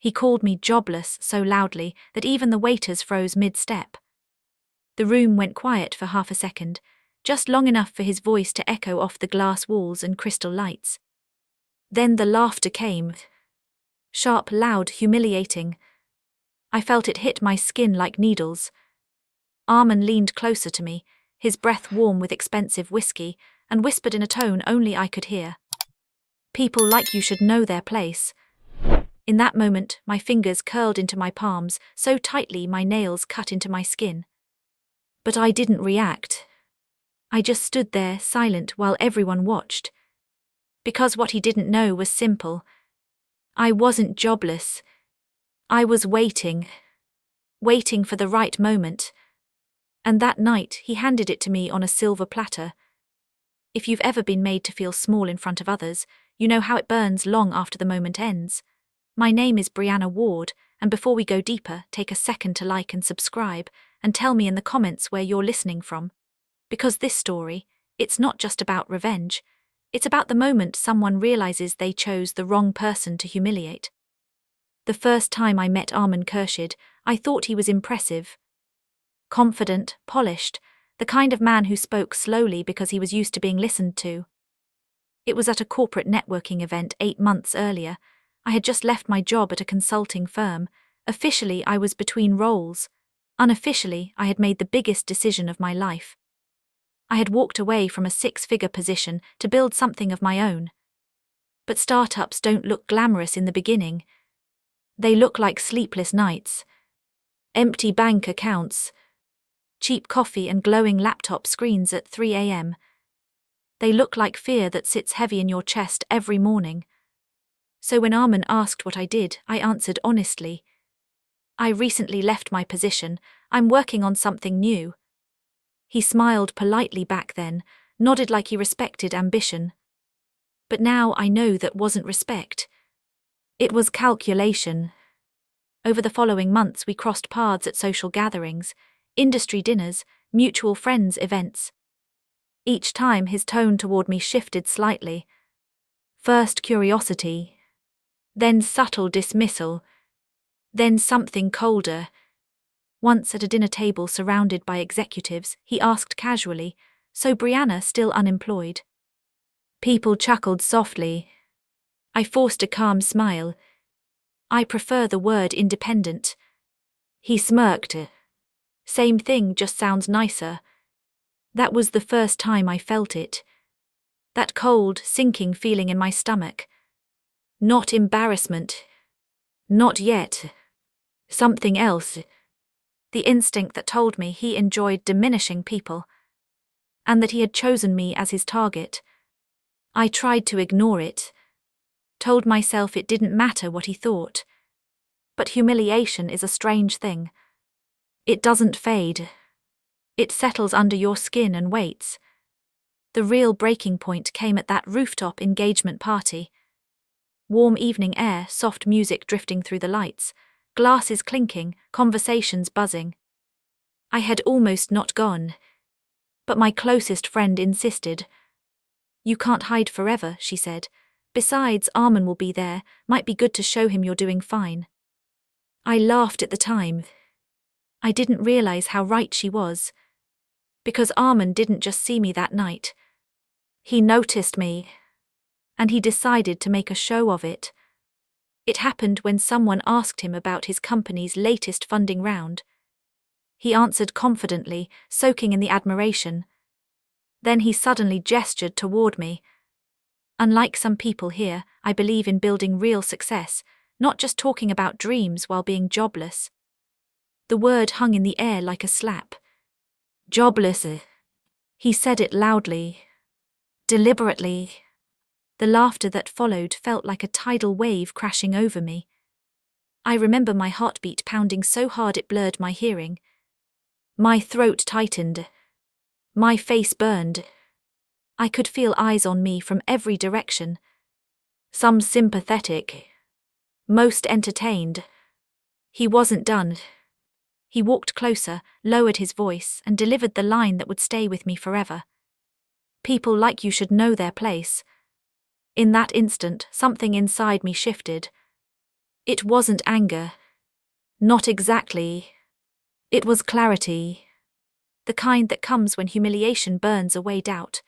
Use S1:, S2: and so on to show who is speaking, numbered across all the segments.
S1: He called me jobless so loudly that even the waiters froze mid-step. The room went quiet for half a second, just long enough for his voice to echo off the glass walls and crystal lights. Then the laughter came. Sharp, loud, humiliating. I felt it hit my skin like needles. Armin leaned closer to me, his breath warm with expensive whiskey, and whispered in a tone only I could hear. "People like you should know their place." In that moment, my fingers curled into my palms, so tightly my nails cut into my skin. But I didn't react. I just stood there, silent, while everyone watched. Because what he didn't know was simple. I wasn't jobless. I was waiting for the right moment. And that night, he handed it to me on a silver platter. If you've ever been made to feel small in front of others, you know how it burns long after the moment ends. My name is Brianna Ward, and before we go deeper, take a second to like and subscribe, and tell me in the comments where you're listening from. Because this story, it's not just about revenge, it's about the moment someone realizes they chose the wrong person to humiliate. The first time I met Armin Kershid, I thought he was impressive. Confident, polished, the kind of man who spoke slowly because he was used to being listened to. It was at a corporate networking event 8 months earlier. I had just left my job at a consulting firm. Officially, I was between roles. Unofficially, I had made the biggest decision of my life. I had walked away from a 6-figure position to build something of my own. But startups don't look glamorous in the beginning. They look like sleepless nights, empty bank accounts, cheap coffee and glowing laptop screens at 3 a.m. They look like fear that sits heavy in your chest every morning. So when Armin asked what I did, I answered honestly. I recently left my position. I'm working on something new. He smiled politely back then, nodded like he respected ambition. But now I know that wasn't respect. It was calculation. Over the following months we crossed paths at social gatherings, industry dinners, mutual friends events. Each time his tone toward me shifted slightly. First curiosity, then subtle dismissal, then something colder. Once at a dinner table surrounded by executives, he asked casually, "So Brianna still unemployed?" People chuckled softly. I forced a calm smile. "I prefer the word independent." He smirked. "Same thing, just sounds nicer." That was the first time I felt it. That cold, sinking feeling in my stomach. Not embarrassment. Not yet. Something else. The instinct that told me he enjoyed diminishing people, and that he had chosen me as his target. I tried to ignore it. Told myself it didn't matter what he thought. But humiliation is a strange thing. It doesn't fade. It settles under your skin and waits. The real breaking point came at that rooftop engagement party. Warm evening air, soft music drifting through the lights, glasses clinking, conversations buzzing. I had almost not gone. But my closest friend insisted. "You can't hide forever," she said. "Besides, Armin will be there, might be good to show him you're doing fine." I laughed at the time. I didn't realize how right she was. Because Armin didn't just see me that night. He noticed me. And he decided to make a show of it. It happened when someone asked him about his company's latest funding round. He answered confidently, soaking in the admiration. Then he suddenly gestured toward me. Unlike some people here, I believe in building real success, not just talking about dreams while being jobless. The word hung in the air like a slap. Jobless. He said it loudly, deliberately. The laughter that followed felt like a tidal wave crashing over me. I remember my heartbeat pounding so hard it blurred my hearing. My throat tightened. My face burned. I could feel eyes on me from every direction. Some sympathetic. Most entertained. He wasn't done. He walked closer, lowered his voice, and delivered the line that would stay with me forever. "People like you should know their place." In that instant, something inside me shifted. It wasn't anger. Not exactly. It was clarity. The kind that comes when humiliation burns away doubt.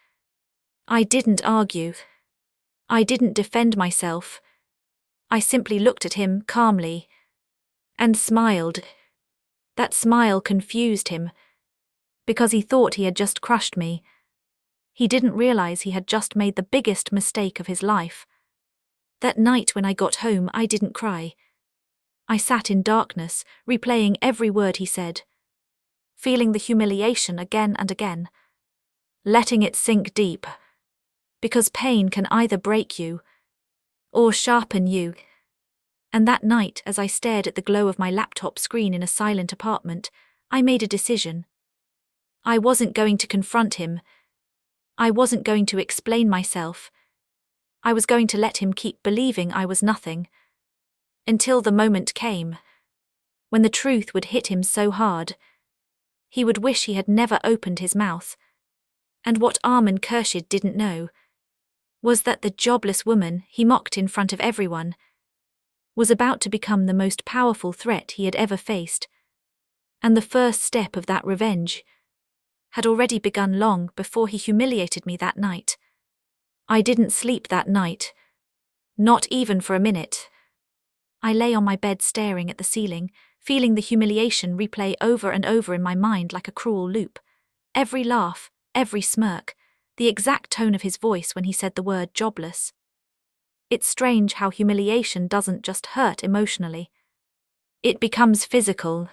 S1: I didn't argue. I didn't defend myself. I simply looked at him calmly and smiled. That smile confused him, because he thought he had just crushed me. He didn't realize he had just made the biggest mistake of his life. That night when I got home, I didn't cry. I sat in darkness, replaying every word he said, feeling the humiliation again and again, letting it sink deep. Because pain can either break you or sharpen you. And that night, as I stared at the glow of my laptop screen in a silent apartment, I made a decision. I wasn't going to confront him. I wasn't going to explain myself. I was going to let him keep believing I was nothing. Until the moment came when the truth would hit him so hard, he would wish he had never opened his mouth. And what Armin Kershid didn't know was that the jobless woman he mocked in front of everyone was about to become the most powerful threat he had ever faced. And the first step of that revenge had already begun long before he humiliated me that night. I didn't sleep that night. Not even for a minute. I lay on my bed staring at the ceiling, feeling the humiliation replay over and over in my mind like a cruel loop. Every laugh, every smirk, the exact tone of his voice when he said the word jobless. It's strange how humiliation doesn't just hurt emotionally. It becomes physical.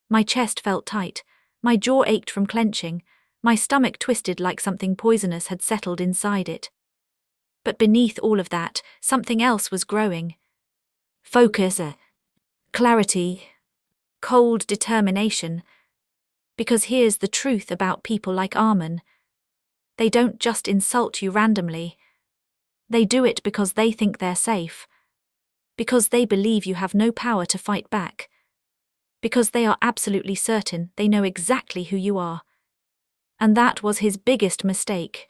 S1: My chest felt tight, my jaw ached from clenching, my stomach twisted like something poisonous had settled inside it. But beneath all of that, something else was growing. Focus, clarity, cold determination. Because here's the truth about people like Armin. They don't just insult you randomly. They do it because they think they're safe. Because they believe you have no power to fight back. Because they are absolutely certain they know exactly who you are. And that was his biggest mistake.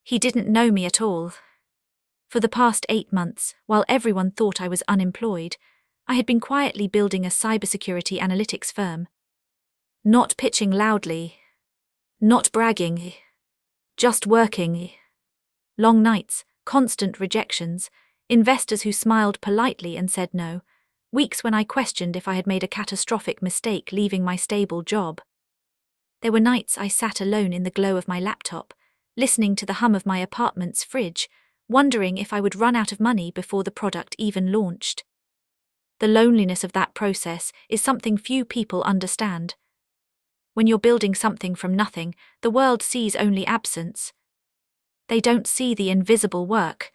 S1: He didn't know me at all. For the past 8 months, while everyone thought I was unemployed, I had been quietly building a cybersecurity analytics firm. Not pitching loudly. Not bragging. Just working. Long nights, constant rejections, investors who smiled politely and said no, weeks when I questioned if I had made a catastrophic mistake leaving my stable job. There were nights I sat alone in the glow of my laptop, listening to the hum of my apartment's fridge, wondering if I would run out of money before the product even launched. The loneliness of that process is something few people understand. When you're building something from nothing, the world sees only absence. They don't see the invisible work.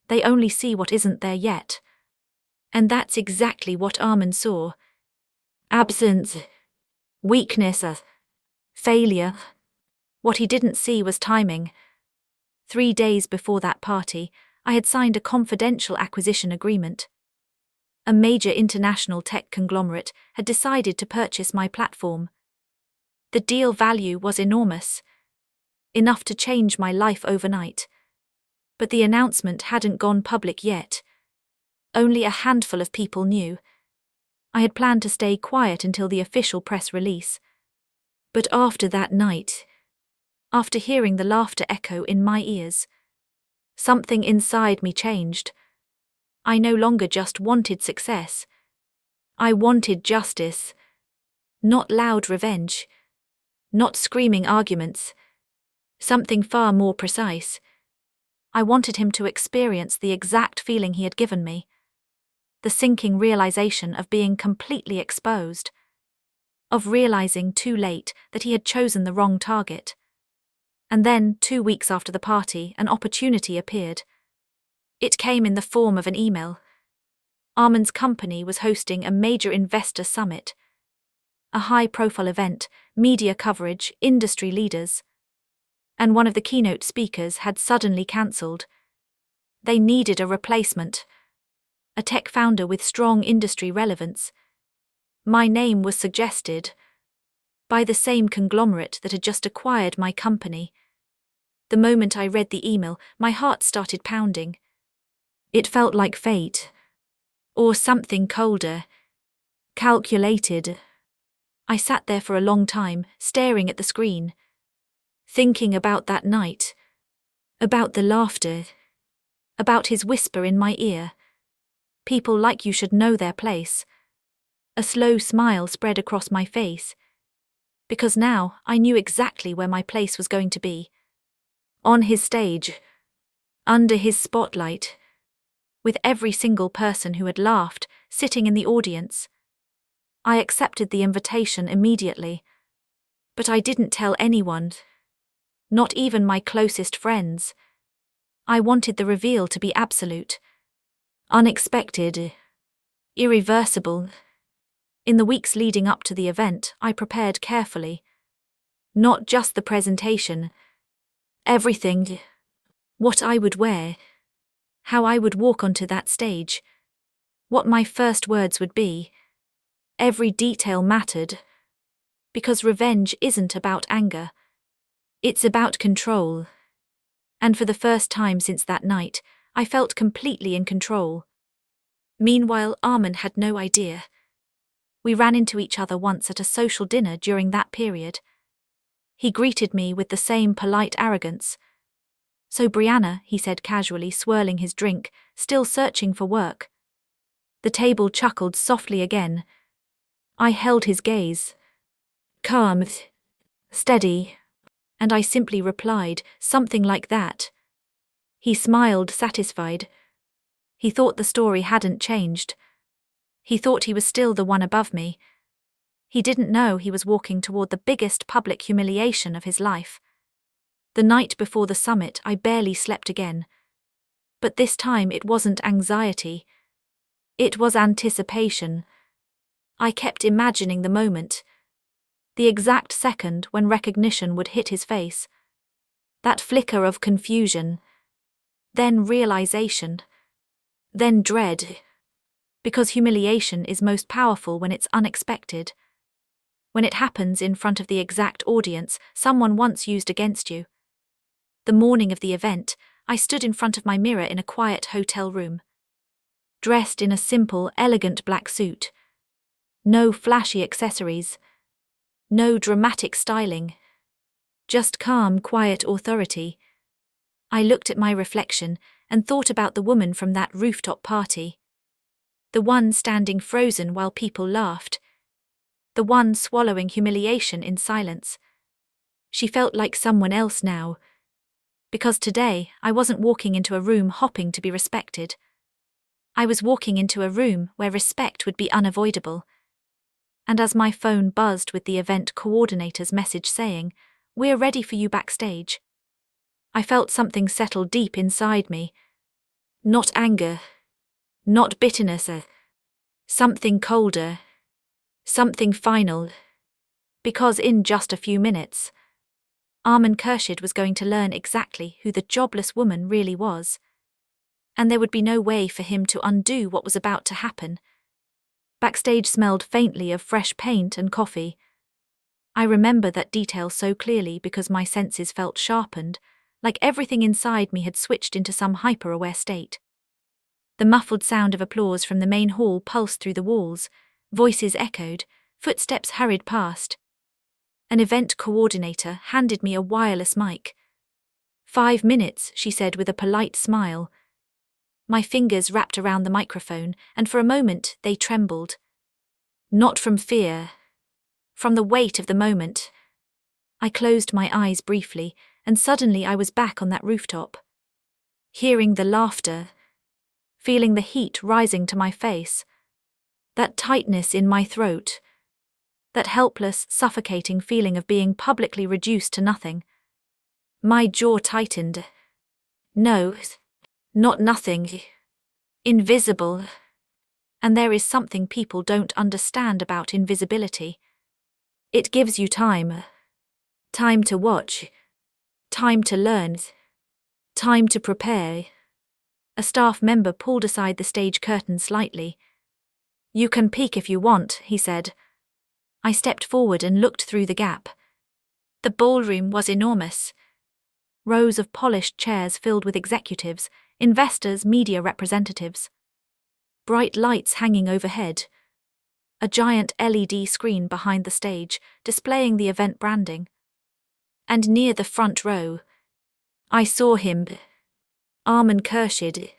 S1: They only see what isn't there yet. And that's exactly what Armin saw. Absence. Weakness. Failure. What he didn't see was timing. 3 days before that party, I had signed a confidential acquisition agreement. A major international tech conglomerate had decided to purchase my platform. The deal value was enormous. Enough to change my life overnight. But the announcement hadn't gone public yet. Only a handful of people knew. I had planned to stay quiet until the official press release. But after that night, after hearing the laughter echo in my ears, something inside me changed. I no longer just wanted success. I wanted justice. Not loud revenge. Not screaming arguments. Something far more precise. I wanted him to experience the exact feeling he had given me. The sinking realization of being completely exposed. Of realizing too late that he had chosen the wrong target. And then, 2 weeks after the party, an opportunity appeared. It came in the form of an email. Armin's company was hosting a major investor summit. A high-profile event, media coverage, industry leaders. And one of the keynote speakers had suddenly cancelled. They needed a replacement. A tech founder with strong industry relevance. My name was suggested by the same conglomerate that had just acquired my company. The moment I read the email, my heart started pounding. It felt like fate. Or something colder. Calculated. I sat there for a long time, staring at the screen. Thinking about that night. About the laughter. About his whisper in my ear. People like you should know their place. A slow smile spread across my face. Because now I knew exactly where my place was going to be. On his stage. Under his spotlight. With every single person who had laughed, sitting in the audience. I accepted the invitation immediately. But I didn't tell anyone. Not even my closest friends. I wanted the reveal to be absolute. Unexpected. Irreversible. In the weeks leading up to the event, I prepared carefully. Not just the presentation. Everything. What I would wear. How I would walk onto that stage. What my first words would be. Every detail mattered. Because revenge isn't about anger. It's about control. And for the first time since that night, I felt completely in control. Meanwhile, Armin had no idea. We ran into each other once at a social dinner during that period. He greeted me with the same polite arrogance. "So Brianna," he said casually, swirling his drink, still searching for work. The table chuckled softly again. I held his gaze. Calm. Steady. And I simply replied, something like that. He smiled, satisfied. He thought the story hadn't changed. He thought he was still the one above me. He didn't know he was walking toward the biggest public humiliation of his life. The night before the summit, I barely slept again. But this time it wasn't anxiety. It was anticipation. I kept imagining the moment. The exact second when recognition would hit his face. That flicker of confusion. Then realization. Then dread. Because humiliation is most powerful when it's unexpected. When it happens in front of the exact audience someone once used against you. The morning of the event, I stood in front of my mirror in a quiet hotel room. Dressed in a simple, elegant black suit. No flashy accessories. No dramatic styling. Just calm, quiet authority. I looked at my reflection and thought about the woman from that rooftop party. The one standing frozen while people laughed. The one swallowing humiliation in silence. She felt like someone else now. Because today, I wasn't walking into a room hopping to be respected. I was walking into a room where respect would be unavoidable. And as my phone buzzed with the event coordinator's message saying, "We're ready for you backstage," I felt something settle deep inside me. Not anger. Not bitterness. Something colder. Something final. Because in just a few minutes, Armin Kershid was going to learn exactly who the jobless woman really was. And there would be no way for him to undo what was about to happen. Backstage smelled faintly of fresh paint and coffee. I remember that detail so clearly because my senses felt sharpened, like everything inside me had switched into some hyper-aware state. The muffled sound of applause from the main hall pulsed through the walls, voices echoed, footsteps hurried past. An event coordinator handed me a wireless mic. 5 minutes, she said with a polite smile. My fingers wrapped around the microphone, and for a moment they trembled. Not from fear. From the weight of the moment. I closed my eyes briefly, and suddenly I was back on that rooftop. Hearing the laughter. Feeling the heat rising to my face. That tightness in my throat. That helpless, suffocating feeling of being publicly reduced to nothing. My jaw tightened. No, not nothing. Invisible. And there is something people don't understand about invisibility. It gives you time. Time to watch. Time to learn. Time to prepare. A staff member pulled aside the stage curtain slightly. "You can peek if you want," he said. I stepped forward and looked through the gap. The ballroom was enormous. Rows of polished chairs filled with executives, investors, media representatives. bright lights hanging overhead, a giant LED screen behind the stage displaying the event branding. And near the front row, I saw him, Armin Kershid,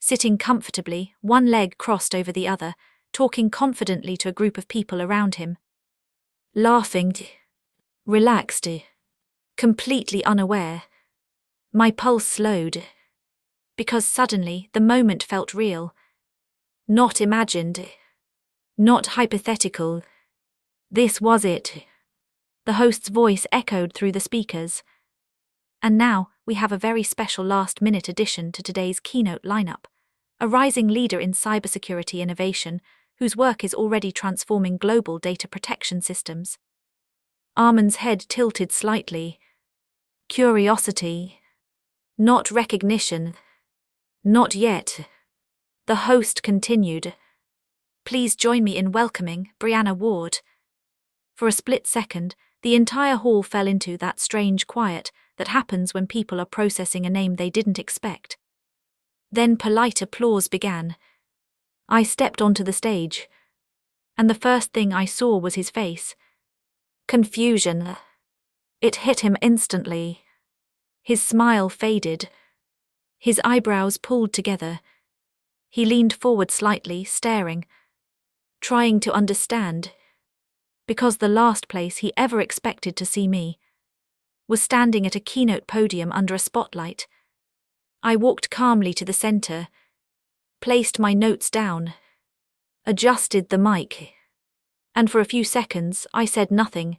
S1: sitting comfortably, one leg crossed over the other, talking confidently to a group of people around him. Laughing, relaxed, completely unaware. My pulse slowed, because suddenly the moment felt real. Not imagined, not hypothetical. This was it. The host's voice echoed through the speakers. And now we have a very special last-minute addition to today's keynote lineup, a rising leader in cybersecurity innovation whose work is already transforming global data protection systems. Armin's head tilted slightly. Curiosity. Not recognition. Not yet. The host continued. Please join me in welcoming Brianna Ward. For a split second, the entire hall fell into that strange quiet that happens when people are processing a name they didn't expect. Then polite applause began. I stepped onto the stage, and the first thing I saw was his face. Confusion. It hit him instantly. His smile faded. His eyebrows pulled together. He leaned forward slightly, staring, trying to understand, because the last place he ever expected to see me was standing at a keynote podium under a spotlight. I walked calmly to the center, placed my notes down, adjusted the mic, and for a few seconds I said nothing.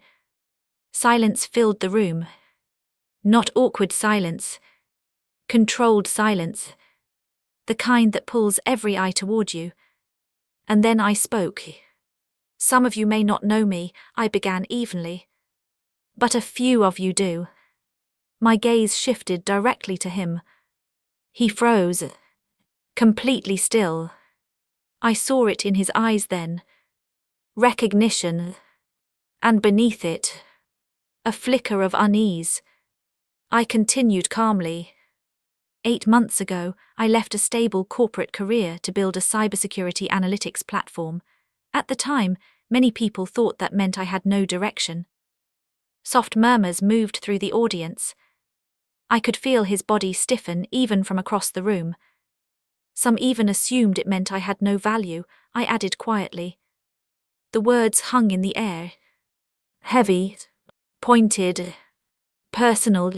S1: Silence filled the room. Not awkward silence, controlled silence, the kind that pulls every eye toward you. And then I spoke. Some of you may not know me, I began evenly. But a few of you do. My gaze shifted directly to him. He froze, completely still. I saw it in his eyes then. Recognition. And beneath it, a flicker of unease. I continued calmly. 8 months ago, I left a stable corporate career to build a cybersecurity analytics platform. At the time, many people thought that meant I had no direction. Soft murmurs moved through the audience. I could feel his body stiffen even from across the room. Some even assumed it meant I had no value. I added quietly. The words hung in the air. Heavy, pointed, personal.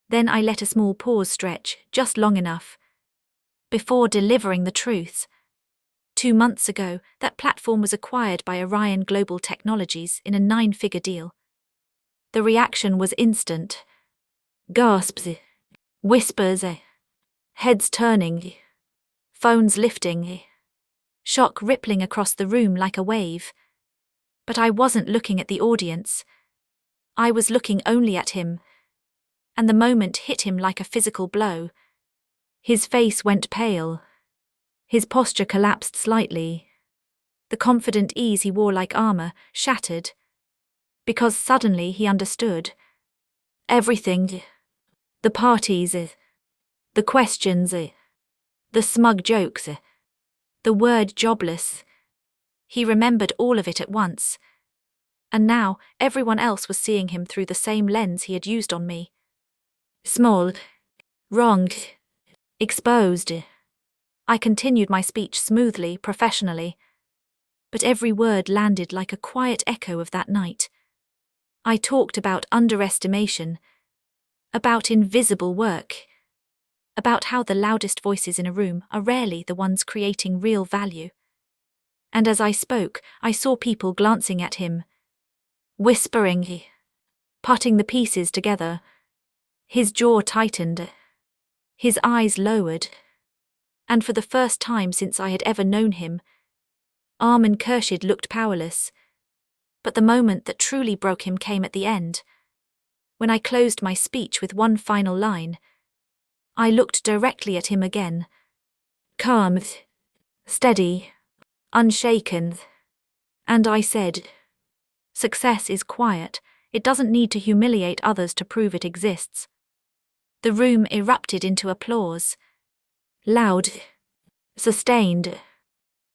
S1: Then I let a small pause stretch, just long enough, before delivering the truth. 2 months ago, that platform was acquired by Orion Global Technologies in a 9-figure deal. The reaction was instant. Gasps, whispers, heads turning, phones lifting, shock rippling across the room like a wave. But I wasn't looking at the audience. I was looking only at him. And the moment hit him like a physical blow. His face went pale. His posture collapsed slightly. The confident ease he wore like armor shattered. Because suddenly he understood. Everything. The parties. The questions. The smug jokes. The word jobless. He remembered all of it at once. And now everyone else was seeing him through the same lens he had used on me. Small. Wrong. Exposed. I continued my speech smoothly, professionally. But every word landed like a quiet echo of that night. I talked about underestimation, about invisible work, about how the loudest voices in a room are rarely the ones creating real value. And as I spoke, I saw people glancing at him, whispering, putting the pieces together. His jaw tightened, his eyes lowered, and for the first time since I had ever known him, Armin Kershid looked powerless. But the moment that truly broke him came at the end. When I closed my speech with one final line, I looked directly at him again, calm, steady, unshaken, and I said, "Success is quiet. It doesn't need to humiliate others to prove it exists." The room erupted into applause. Loud, Sustained.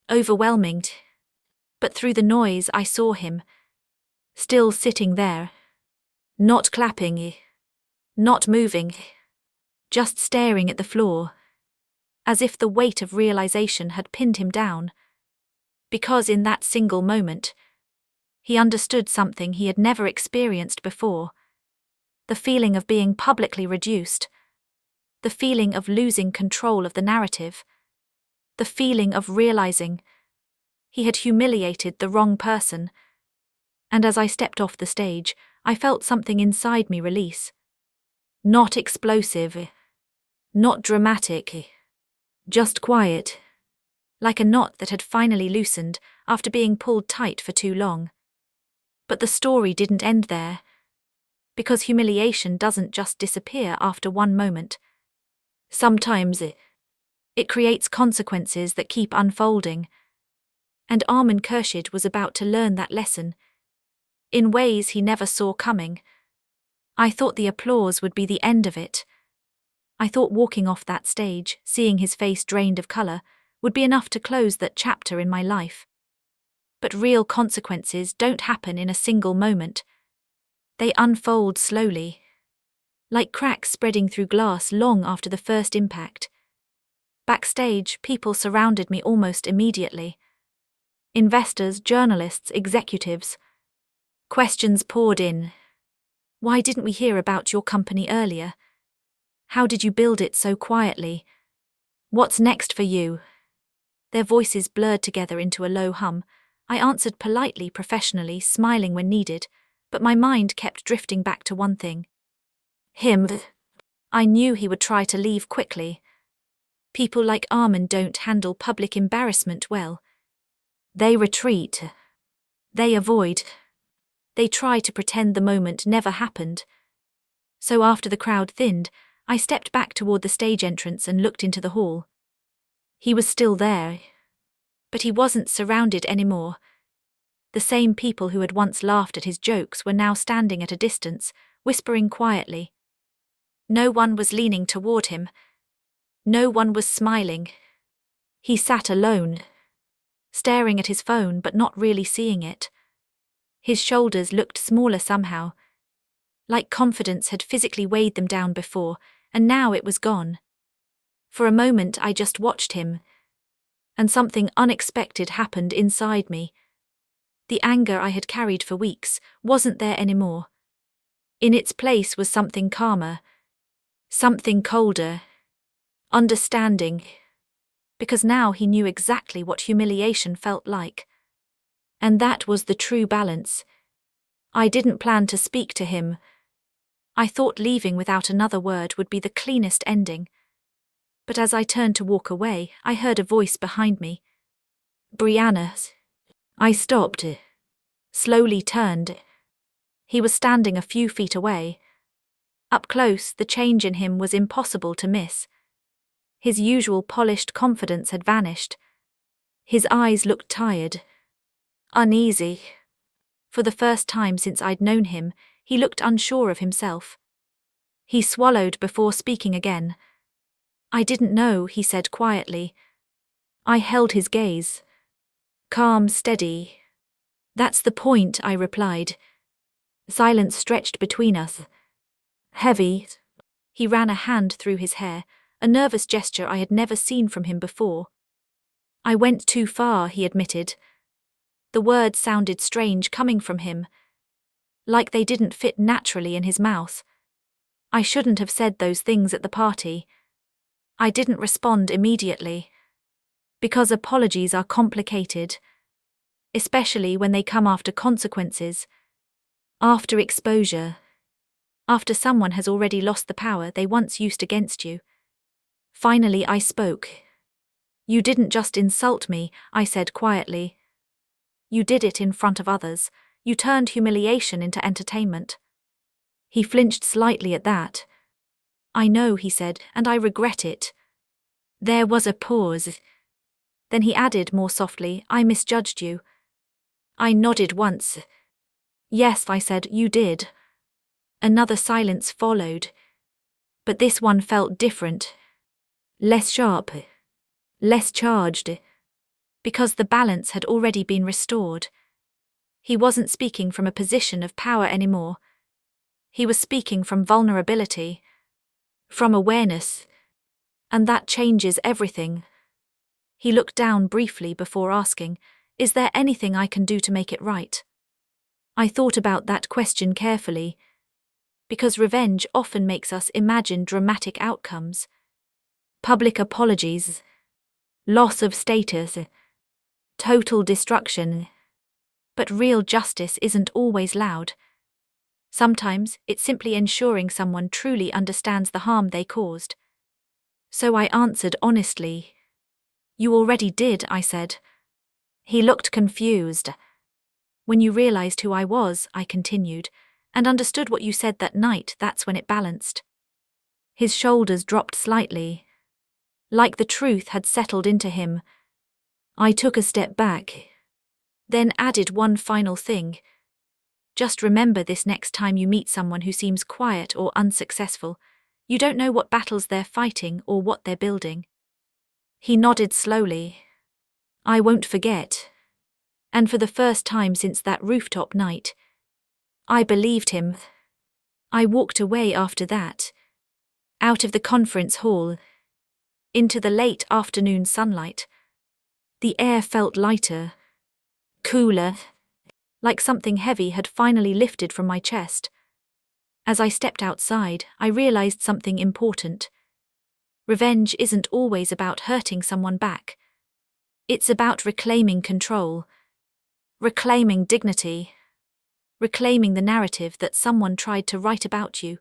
S1: Overwhelming. But through the noise I saw him. Still sitting there. Not clapping. Not moving. Just staring at the floor. As if the weight of realization had pinned him down. Because in that single moment, he understood something he had never experienced before. The feeling of being publicly reduced. The feeling of losing control of the narrative. The feeling of realizing he had humiliated the wrong person. And as I stepped off the stage, I felt something inside me release. Not explosive. Not dramatic. Just quiet. Like a knot that had finally loosened after being pulled tight for too long. But the story didn't end there. Because humiliation doesn't just disappear after one moment. Sometimes it creates consequences that keep unfolding. And Armin Kershid was about to learn that lesson. In ways he never saw coming. I thought the applause would be the end of it. I thought walking off that stage, seeing his face drained of color, would be enough to close that chapter in my life. But real consequences don't happen in a single moment. They unfold slowly. Like cracks spreading through glass long after the first impact. Backstage, people surrounded me almost immediately. Investors, journalists, executives. Questions poured in. Why didn't we hear about your company earlier? How did you build it so quietly? What's next for you? Their voices blurred together into a low hum. I answered politely, professionally, smiling when needed, but my mind kept drifting back to one thing. Him. I knew he would try to leave quickly. People like Armin don't handle public embarrassment well. They retreat. They avoid. They try to pretend the moment never happened. So after the crowd thinned, I stepped back toward the stage entrance and looked into the hall. He was still there. But he wasn't surrounded anymore. The same people who had once laughed at his jokes were now standing at a distance, whispering quietly. No one was leaning toward him. No one was smiling. He sat alone, staring at his phone but not really seeing it. His shoulders looked smaller somehow, like confidence had physically weighed them down before, and now it was gone. For a moment I just watched him, and something unexpected happened inside me. The anger I had carried for weeks wasn't there anymore. In its place was something calmer, something colder, understanding, because now he knew exactly what humiliation felt like. And that was the true balance. I didn't plan to speak to him. I thought leaving without another word would be the cleanest ending. But as I turned to walk away, I heard a voice behind me. Brianna. I stopped, slowly turned. He was standing a few feet away. Up close, the change in him was impossible to miss. His usual polished confidence had vanished. His eyes looked tired, uneasy. For the first time since I'd known him, he looked unsure of himself. He swallowed before speaking again. I didn't know, he said quietly. I held his gaze. Calm, steady. That's the point, I replied. Silence stretched between us. Heavy. He ran a hand through his hair, a nervous gesture I had never seen from him before. I went too far, he admitted. The words sounded strange coming from him, like they didn't fit naturally in his mouth. I shouldn't have said those things at the party. I didn't respond immediately. Because apologies are complicated, especially when they come after consequences, after exposure, after someone has already lost the power they once used against you. Finally I spoke. You didn't just insult me, I said quietly. You did it in front of others. You turned humiliation into entertainment. He flinched slightly at that. I know, he said, and I regret it. There was a pause. Then he added more softly, I misjudged you. I nodded once. Yes, I said, you did. Another silence followed. But this one felt different. Less sharp. less charged, because the balance had already been restored. He wasn't speaking from a position of power anymore. He was speaking from vulnerability, from awareness, and that changes everything. He looked down briefly before asking, "Is there anything I can do to make it right?" I thought about that question carefully, because revenge often makes us imagine dramatic outcomes. Public apologies, loss of status, total destruction. But real justice isn't always loud. Sometimes it's simply ensuring someone truly understands the harm they caused. So I answered honestly. "You already did," I said. He looked confused. "When you realized who I was," I continued, "and understood what you said that night, that's when it balanced." His shoulders dropped slightly, like the truth had settled into him. I took a step back, then added one final thing. "Just remember this next time you meet someone who seems quiet or unsuccessful. You don't know what battles they're fighting or what they're building." He nodded slowly. "I won't forget." And for the first time since that rooftop night, I believed him. I walked away after that, out of the conference hall, into the late afternoon sunlight. The air felt lighter, cooler, like something heavy had finally lifted from my chest. As I stepped outside, I realized something important. Revenge isn't always about hurting someone back. It's about reclaiming control, reclaiming dignity, reclaiming the narrative that someone tried to write about you.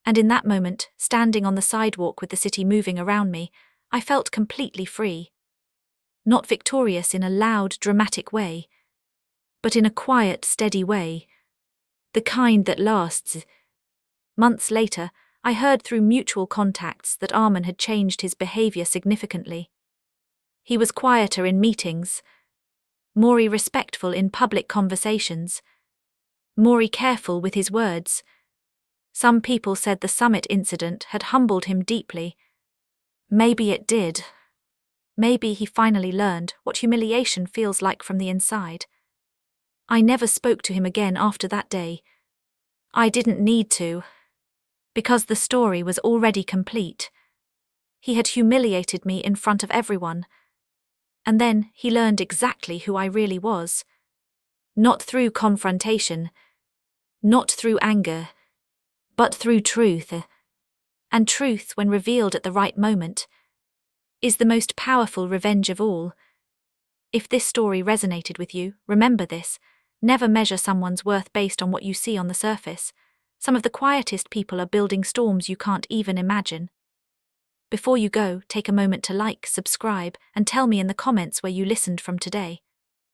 S1: And in that moment, standing on the sidewalk with the city moving around me, I felt completely free. Not victorious in a loud, dramatic way, but in a quiet, steady way. The kind that lasts. Months later, I heard through mutual contacts that Armin had changed his behavior significantly. He was quieter in meetings, more respectful in public conversations, more careful with his words. Some people said the summit incident had humbled him deeply. Maybe it did. Maybe he finally learned what humiliation feels like from the inside. I never spoke to him again after that day. I didn't need to, because the story was already complete. He had humiliated me in front of everyone. And then he learned exactly who I really was. Not through confrontation, not through anger, but through truth. And truth, when revealed at the right moment, is the most powerful revenge of all. If this story resonated with you, remember this: never measure someone's worth based on what you see on the surface. Some of the quietest people are building storms you can't even imagine. Before you go, take a moment to like, subscribe, and tell me in the comments where you listened from today.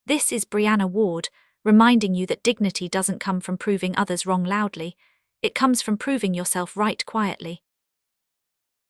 S1: This is Brianna Ward, reminding you that dignity doesn't come from proving others wrong loudly. It comes from proving yourself right quietly.